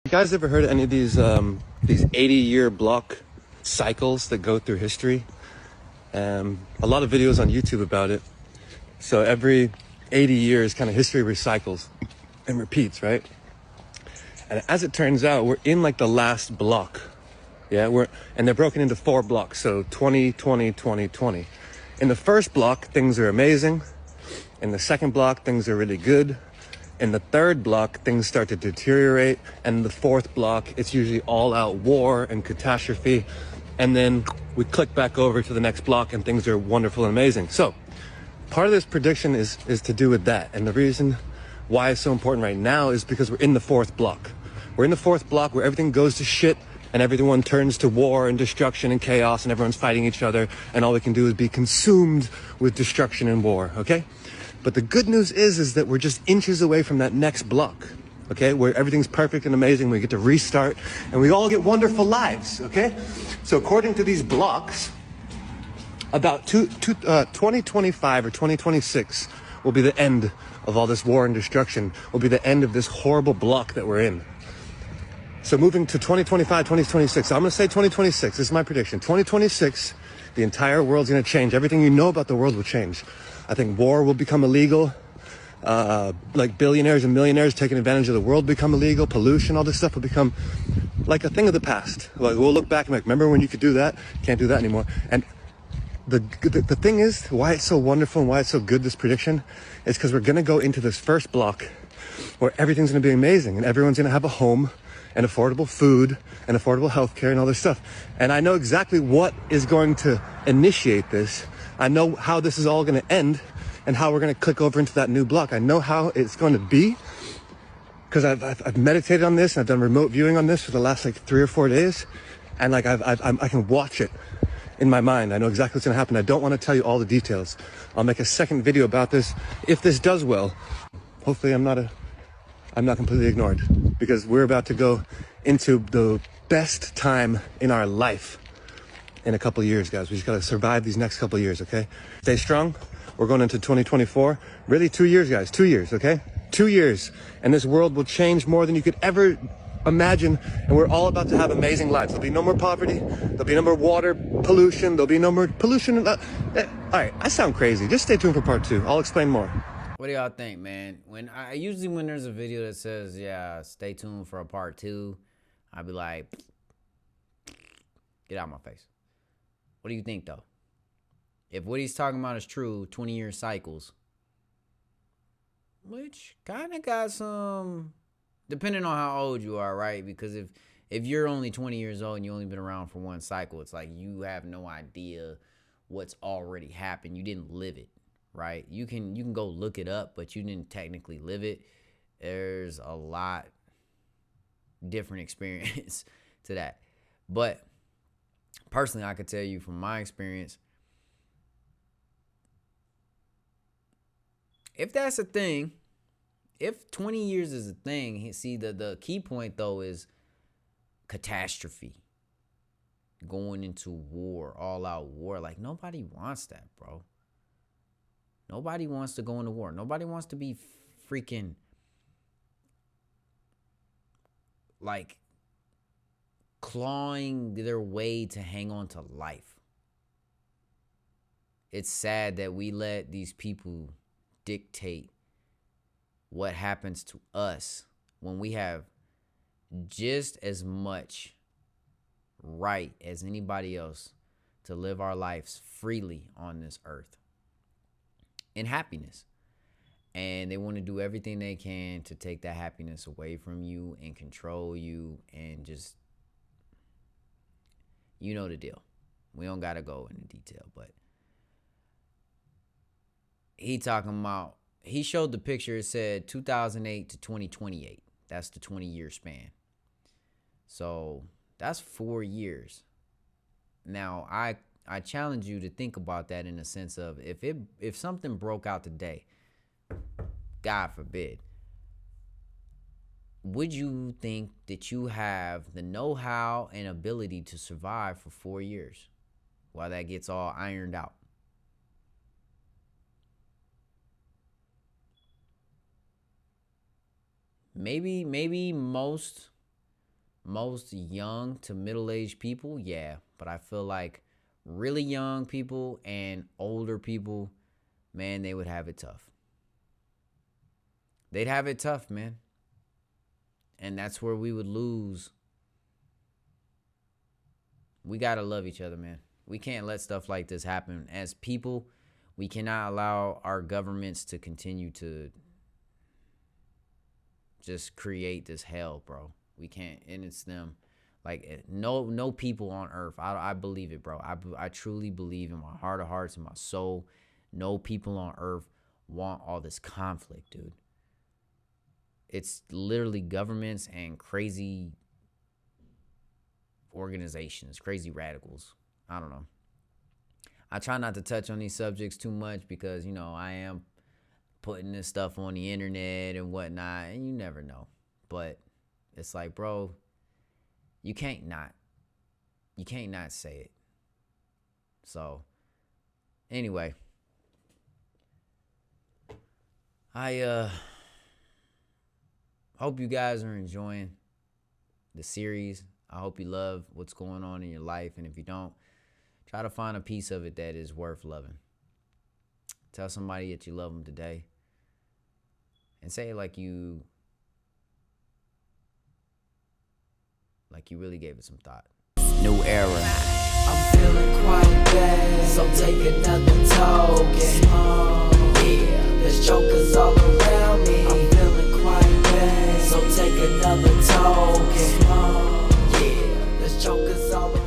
You guys ever heard of any of these 80-year block cycles that go through history? A lot of videos on YouTube about it. So every 80 years, kind of history recycles and repeats, right? And as it turns out, we're in like the last block. Yeah, and they're broken into 4 blocks. So 20, 20, 20, 20. In the first block, things are amazing. In the second block, things are really good. In the third block, things start to deteriorate. And in the fourth block, it's usually all out war and catastrophe. And then we click back over to the next block and things are wonderful and amazing. So part of this prediction is to do with that. And the reason why it's so important right now is because we're in the fourth block. We're in the fourth block where everything goes to shit and everyone turns to war and destruction and chaos and everyone's fighting each other. And all we can do is be consumed with destruction and war, okay? But the good news is that we're just inches away from that next block, okay? Where everything's perfect and amazing. We get to restart and we all get wonderful lives, okay? So according to these blocks, about 2025 or 2026 will be the end of all this war and destruction, will be the end of this horrible block that we're in. So moving to 2025, 2026, I'm going to say 2026. This is my prediction. 2026, the entire world's going to change. Everything you know about the world will change. I think war will become illegal. Like billionaires and millionaires taking advantage of the world become illegal. Pollution, all this stuff will become like a thing of the past. Like we'll look back and be like, remember when you could do that? Can't do that anymore. And the thing is, why it's so wonderful and why it's so good, this prediction, is because we're going to go into this first block where everything's going to be amazing and everyone's going to have a home and affordable food and affordable healthcare and all this stuff. And I know exactly what is going to initiate this. I know how this is all going to end and how we're going to click over into that new block. I know how it's going to be because I've meditated on this and I've done remote viewing on this for the last like 3 or 4 days. And like I can watch it in my mind. I know exactly what's going to happen. I don't want to tell you all the details. I'll make a second video about this if this does well. Hopefully I'm not completely ignored, because we're about to go into the best time in our life in a couple of years, guys. We just got to survive these next couple of years, okay? Stay strong. We're going into 2024. Really 2 years, guys. 2 years, okay? 2 years. And this world will change more than you could ever imagine. And we're all about to have amazing lives. There'll be no more poverty. There'll be no more water pollution. There'll be no more pollution. All right, I sound crazy. Just stay tuned for part 2. I'll explain more. What do y'all think, man? When there's a video that says, yeah, stay tuned for a part 2, I'd be like, get out of my face. What do you think, though? If what he's talking about is true, 20-year cycles, which kind of got some, depending on how old you are, right? Because if you're only 20 years old and you only been around for one cycle, it's like you have no idea what's already happened. You didn't live it, right? You can go look it up, but you didn't technically live it. There's a lot different experience to that. But personally, I could tell you from my experience, if that's a thing, if 20 years is a thing, see, the key point, though, is catastrophe. Going into war, all out war. Like, nobody wants that, bro. Nobody wants to go into war. Nobody wants to be freaking, like, clawing their way to hang on to life. It's sad that we let these people dictate what happens to us when we have just as much right as anybody else to live our lives freely on this earth in happiness. And they want to do everything they can to take that happiness away from you and control you and just, you know the deal. We don't got to go into detail, but he showed the picture. It said 2008 to 2028. That's the 20-year span. So that's 4 years. Now, I challenge you to think about that in the sense of if something broke out today, God forbid, would you think that you have the know-how and ability to survive for 4 years while that gets all ironed out? Maybe most most young to middle-aged people, yeah. But I feel like really young people and older people, man, they would have it tough. They'd have it tough, man. And that's where we would lose. We got to love each other, man. We can't let stuff like this happen. As people, we cannot allow our governments to continue to just create this hell, bro. We can't. And it's them. Like, no people on earth. I believe it, bro. I truly believe in my heart of hearts and my soul. No people on earth want all this conflict, dude. It's literally governments and crazy organizations, crazy radicals. I don't know. I try not to touch on these subjects too much because, you know, I am putting this stuff on the internet and whatnot, and you never know. But it's like, bro, you can't not say it. So, anyway, I hope you guys are enjoying the series. I hope you love what's going on in your life. And if you don't, try to find a piece of it that is worth loving. Tell somebody that you love them today. And say it like you really gave it some thought. New era. I'm feeling quite bad, so take another token. Yeah, there's jokers all around me. I'm feeling quite bad, so take another token. Yeah, there's jokers all around me.